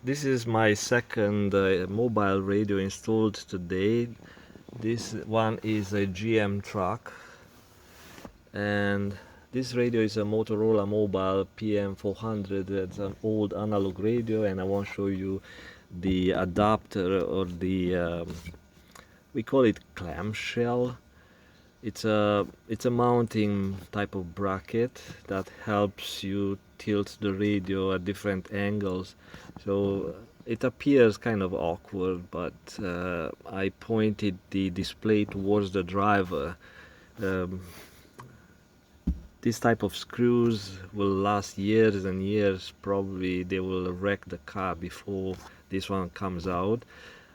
This is my second mobile radio installed today. This one is a GM truck, and this radio is a Motorola Mobile PM400. It's an old analog radio, and I want to show you the adapter, or the we call it clamshell. It's a mounting type of bracket that helps you tilt the radio at different angles. So it appears kind of awkward, but I pointed the display towards the driver. Um, this type of screws will last years and years. Probably they will wreck the car before this one comes out.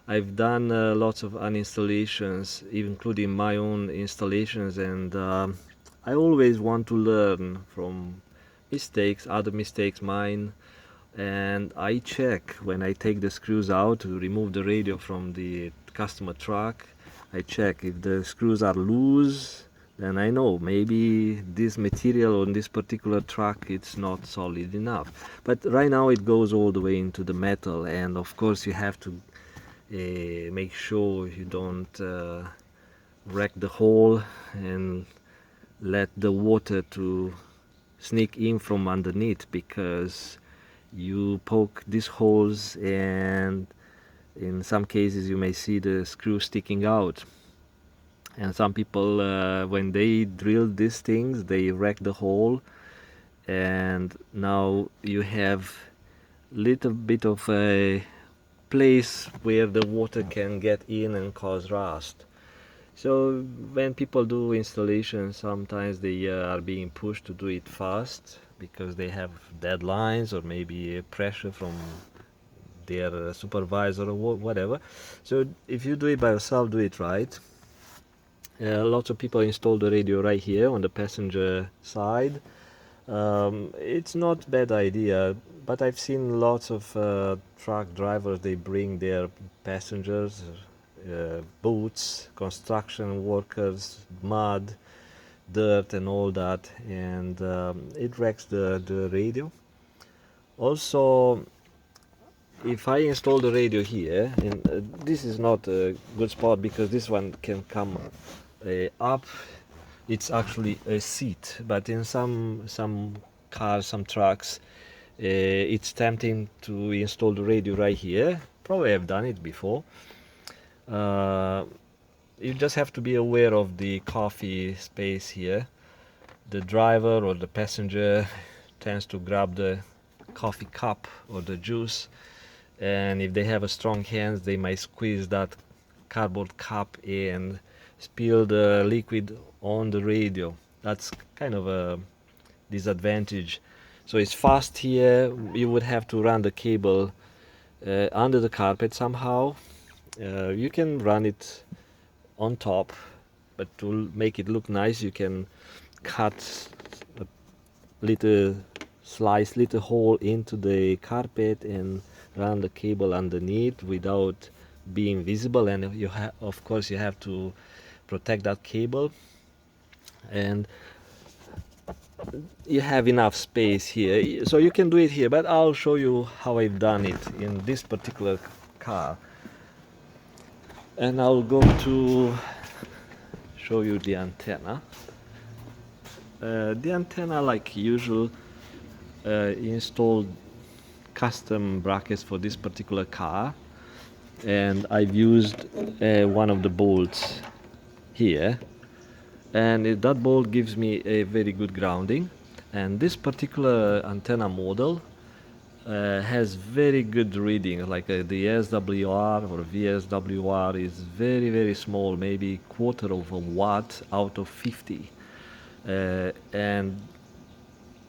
I've done lots of uninstallations, including my own installations, and I always want to learn from mistakes, other mistakes, mine, and I check when I take the screws out to remove the radio from the customer truck. I check if the screws are loose, then I know maybe this material on this particular truck it's not solid enough. But right now it goes all the way into the metal, and of course you have to make sure you don't wreck the hole and let the water to sneak in from underneath, because you poke these holes and in some cases you may see the screw sticking out, and some people when they drill these things they wreck the hole, and now you have little bit of a place where the water can get in and cause rust. So when people do installation, sometimes they are being pushed to do it fast because they have deadlines or maybe pressure from their supervisor or whatever. So if you do it by yourself, do it right. Lots of people install the radio right here on the passenger side. It's not a bad idea, but I've seen lots of truck drivers, they bring their passengers, boots, construction workers, mud, dirt and all that, and it wrecks the radio. Also, if I install the radio here, and this is not a good spot because this one can come up. It's actually a seat, but in some cars, some trucks, it's tempting to install the radio right here. Probably I've done it before. You just have to be aware of the coffee space here. The driver or the passenger tends to grab the coffee cup or the juice, and if they have a strong hands they might squeeze that cardboard cup and spill the liquid on the radio. That's kind of a disadvantage. So it's fast here. You would have to run the cable under the carpet somehow. You can run it on top, but to make it look nice you can cut a little slice, little hole into the carpet and run the cable underneath without being visible, and of course you have to protect that cable, and you have enough space here, so you can do it here, but I'll show you how I've done it in this particular car. And I'll go to show you the antenna. The antenna, like usual, installed custom brackets for this particular car, and I've used one of the bolts here, and that bolt gives me a very good grounding. And this particular antenna model has very good reading, like the SWR or VSWR is very small, maybe quarter of a watt out of 50, and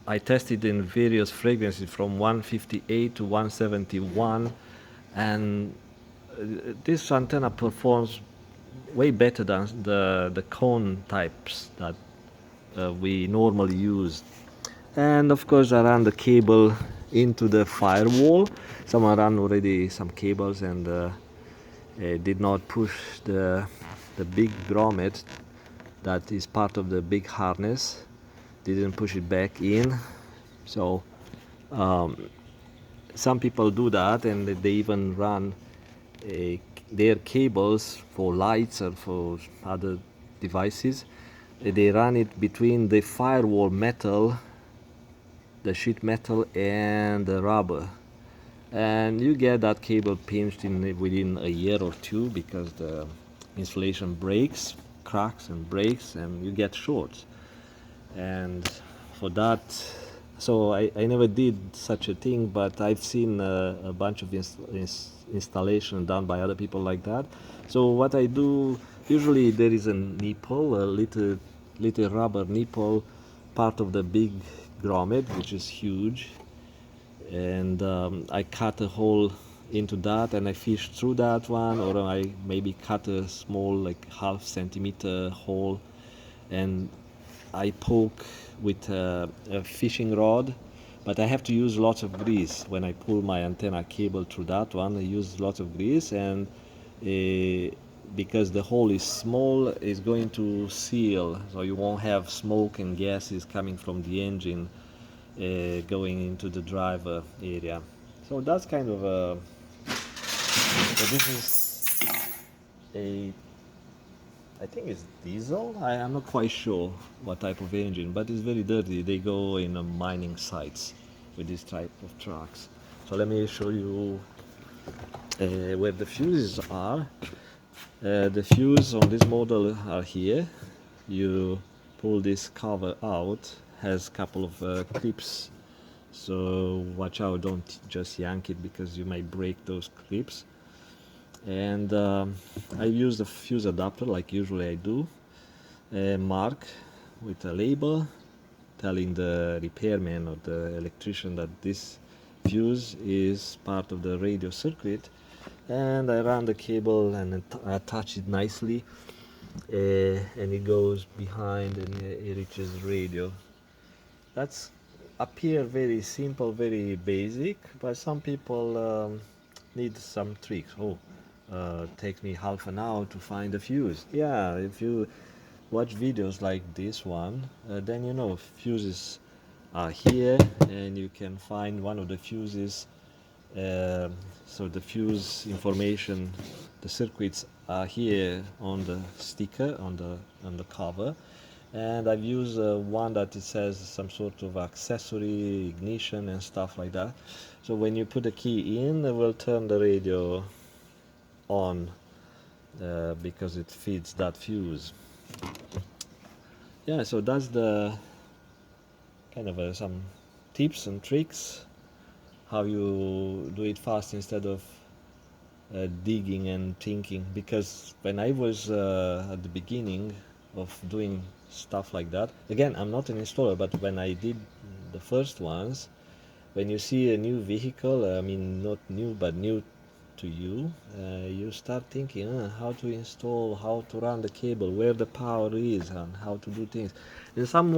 I tested in various frequencies from 158 to 171, and this antenna performs way better than the cone types that we normally use. And of course I ran the cable into the firewall. Someone ran already some cables and did not push the big grommet that is part of the big harness, didn't push it back in. So some people do that, and they even run uh, their cables for lights or for other devices. They run it between the firewall metal, the sheet metal, and the rubber, and you get that cable pinched in within a year or two because the insulation breaks, cracks and breaks, and you get shorts. And for that, so I never did such a thing, but I've seen a bunch of installation done by other people like that. So what I do, usually there is a nipple, a little rubber nipple, part of the big grommet, which is huge, and I cut a hole into that and I fish through that one, or I maybe cut a small like half centimeter hole, and I poke with a fishing rod, but I have to use lots of grease when I pull my antenna cable through that one. I use lots of grease, and because the hole is small, it's going to seal, so you won't have smoke and gases coming from the engine going into the driver area. So that's kind of a. So this is a, I think it's diesel. I'm not quite sure what type of engine, but it's very dirty. They go in mining sites with this type of trucks. So let me show you where the fuses are. The fuse on this model are here. You pull this cover out, has a couple of clips, so watch out, don't just yank it because you might break those clips. And I use the fuse adapter like usually I do, mark with a label telling the repairman or the electrician that this fuse is part of the radio circuit, and I run the cable and attach it nicely, and it goes behind and it reaches radio. That's appear very simple, very basic, but some people need some tricks. Oh, takes me half an hour to find a fuse. Yeah, if you watch videos like this one, then you know fuses are here, and you can find one of the fuses. So the fuse information, the circuits are here on the sticker on the cover, and I've used one that it says some sort of accessory ignition and stuff like that. So when you put the key in, it will turn the radio on because it feeds that fuse. Yeah, so that's the kind of some tips and tricks how you do it fast instead of digging and thinking. Because when I was at the beginning of doing stuff like that, again, I'm not an installer, but when I did the first ones, when you see a new vehicle, I mean not new but new to you, you start thinking how to install, how to run the cable, where the power is, and how to do things. In some